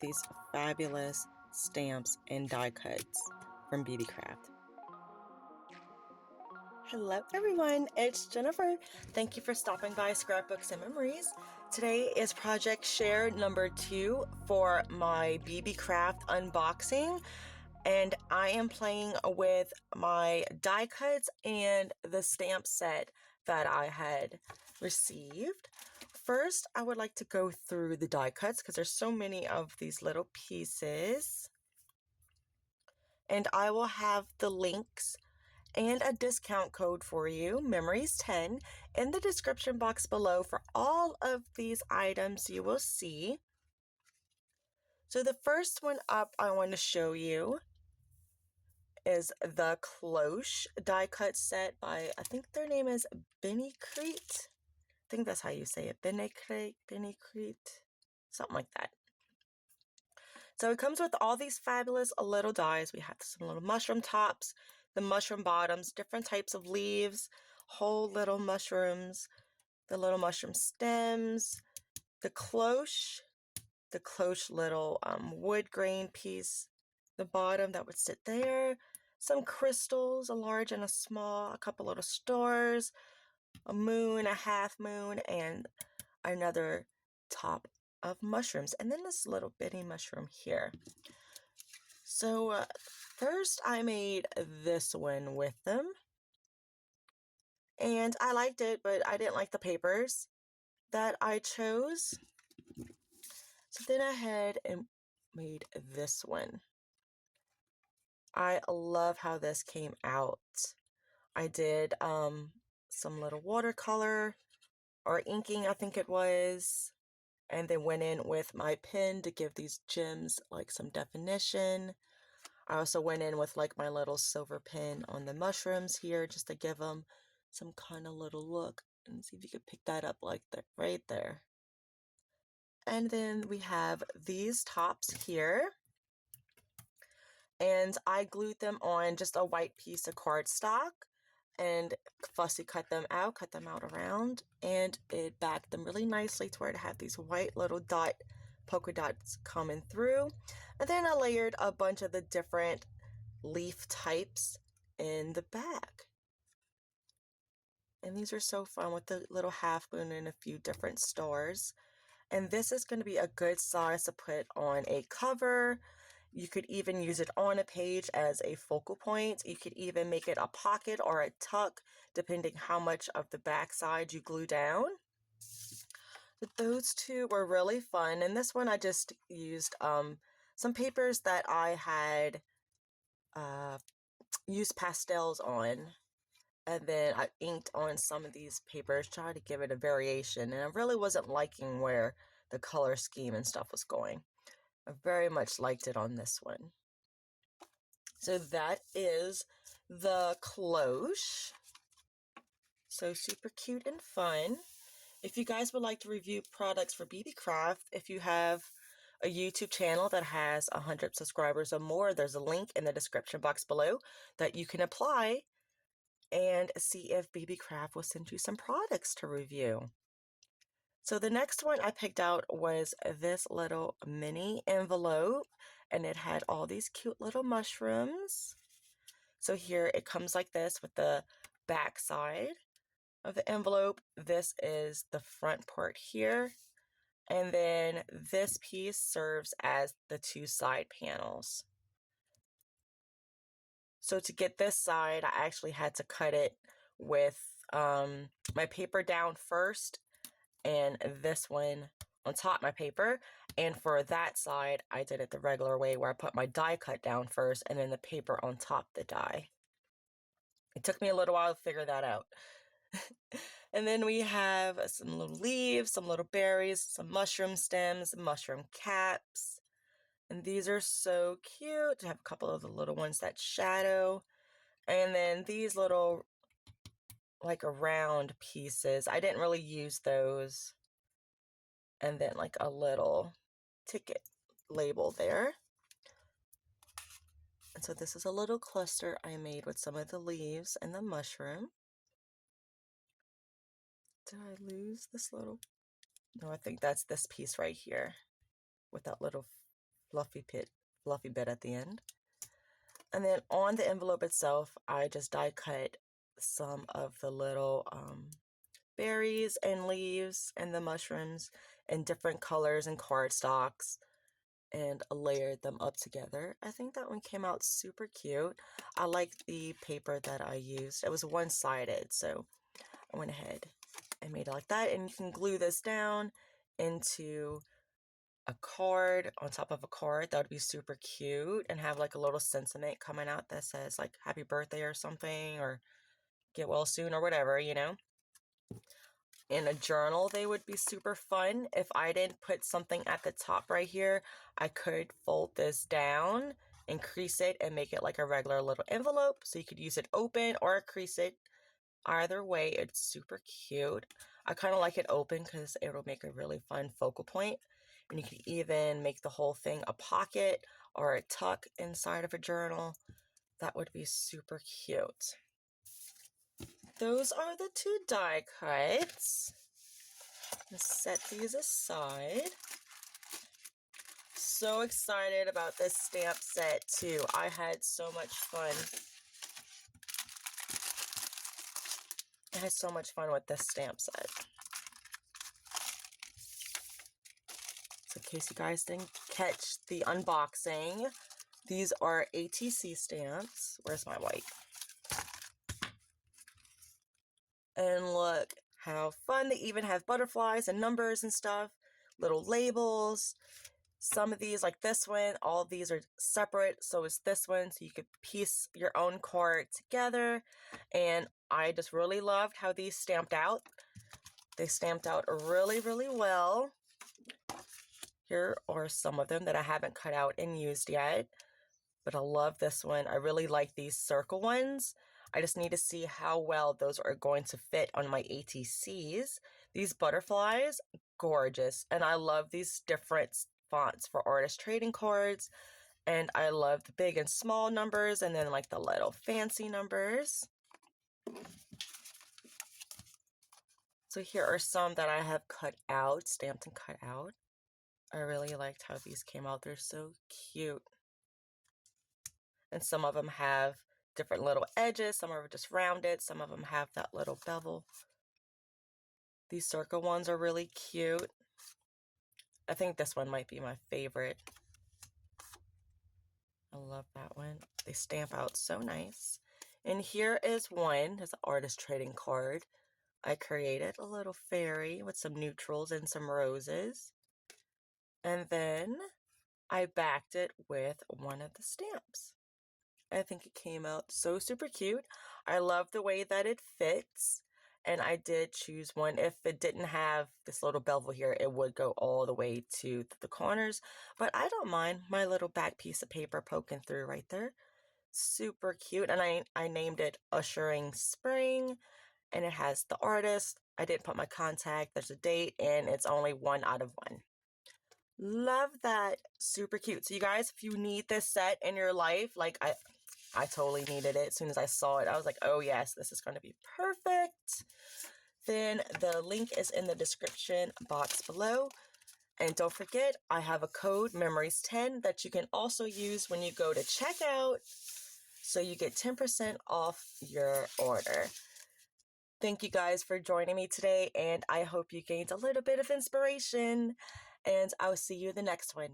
these fabulous stamps and die cuts from Beebeecraft. Hello everyone, it's Jennifer. Thank you for stopping by Scrapbooks and Memories. Today is project share number 2 for my Beebeecraft unboxing, and I am playing with my die cuts and the stamp set that I had received. First, I would like to go through the die cuts because there's so many of these little pieces. And I will have the links and a discount code for you, Memories10, in the description box below for all of these items you will see. So the first one up I want to show you is the cloche die cut set by, I think their name is BENECREAT. I think that's how you say it, BENECREAT, something like that. So it comes with all these fabulous little dies. We have some little mushroom tops, the mushroom bottoms, different types of leaves, whole little mushrooms, the little mushroom stems, the cloche little wood grain piece, the bottom that would sit there, some crystals, a large and a small, a couple little stars, a moon, a half moon, and another top of mushrooms, and then this little bitty mushroom here. So first I made this one with them, and I liked it, but I didn't like the papers that I chose. So then I had and made this one. I love how this came out. I did some little watercolor or inking, I think it was, and then went in with my pen to give these gems like some definition. I also went in with like my little silver pen on the mushrooms here just to give them some kind of little look, and see if you could pick that up like that right there. And then we have these tops here, and I glued them on just a white piece of cardstock and fussy cut them out around, and it backed them really nicely to where it had these white little polka dots coming through. And then I layered a bunch of the different leaf types in the back. And these are so fun with the little half moon and a few different stars. And this is going to be a good size to put on a cover. You could even use it on a page as a focal point. You could even make it a pocket or a tuck, depending how much of the back side you glue down. But those two were really fun. And this one I just used some papers that I had used pastels on. And then I inked on some of these papers, trying to give it a variation. And I really wasn't liking where the color scheme and stuff was going. I very much liked it on this one. So that is the cloche. So super cute and fun. If you guys would like to review products for Beebeecraft, if you have a YouTube channel that has 100 subscribers or more, there's a link in the description box below that you can apply and see if Beebeecraft will send you some products to review. So the next one I picked out was this little mini envelope, and it had all these cute little mushrooms. So here it comes like this with the back side of the envelope. This is the front part here, and then this piece serves as the two side panels. So to get this side, I actually had to cut it with my paper down first, and this one on top my paper. And for that side, I did it the regular way, where I put my die cut down first and then the paper on top the die. It took me a little while to figure that out. And then we have some little leaves, some little berries, some mushroom stems, mushroom caps. And these are so cute. I have a couple of the little ones that shadow. And then these little like round pieces, I didn't really use those. And then like a little ticket label there. And so this is a little cluster I made with some of the leaves and the mushroom. Did I lose this little? No, I think that's this piece right here with that little fluffy bit at the end. And then on the envelope itself, I just die cut some of the little berries and leaves and the mushrooms in different colors and cardstocks and layered them up together. I think that one came out super cute. I like the paper that I used. It was one-sided, so I went ahead and made it like that. And you can glue this down into a card on top of a card. That would be super cute, and have like a little sentiment coming out that says like happy birthday or something, or get well soon or whatever, you know. In a journal, they would be super fun. If I didn't put something at the top right here, I could fold this down and crease it and make it like a regular little envelope, so you could use it open or crease it. Either way, it's super cute. I kind of like it open because it'll make a really fun focal point. And you can even make the whole thing a pocket or a tuck inside of a journal. That would be super cute. Those are the 2 die cuts. Let's set these aside. So excited about this stamp set too. I had so much fun. I had so much fun with this stamp set. So in case you guys didn't catch the unboxing, these are ATC stamps. Where's my white? And look how fun. They even have butterflies and numbers and stuff, little labels. Some of these, like this one, all of these are separate. So is this one, so you could piece your own card together. And I just really loved how these stamped out. They stamped out really, really well. Here are some of them that I haven't cut out and used yet, but I love this one. I really like these circle ones. I just need to see how well those are going to fit on my ATCs. These butterflies, gorgeous. And I love these different fonts for artist trading cards. And I love the big and small numbers, and then like the little fancy numbers. So here are some that I have cut out, stamped and cut out. I really liked how these came out. They're so cute. And some of them have different little edges. Some are just rounded. Some of them have that little bevel. These circle ones are really cute. I think this one might be my favorite. I love that one. They stamp out so nice. And here is one. There's an artist trading card. I created a little fairy with some neutrals and some roses. And then I backed it with one of the stamps. I think it came out so super cute. I love the way that it fits. And I did choose one. If it didn't have this little bevel here, it would go all the way to the corners. But I don't mind my little back piece of paper poking through right there. Super cute. And I named it Ushering Spring. And it has the artist. I didn't put my contact. There's a date. And it's only 1 out of 1. Love that. Super cute. So you guys, if you need this set in your life, like I totally needed it. As soon as I saw it, I was like, oh yes, this is going to be perfect. Then the link is in the description box below. And don't forget, I have a code, Memories10, that you can also use when you go to checkout. So you get 10% off your order. Thank you guys for joining me today, and I hope you gained a little bit of inspiration. And I'll see you in the next one.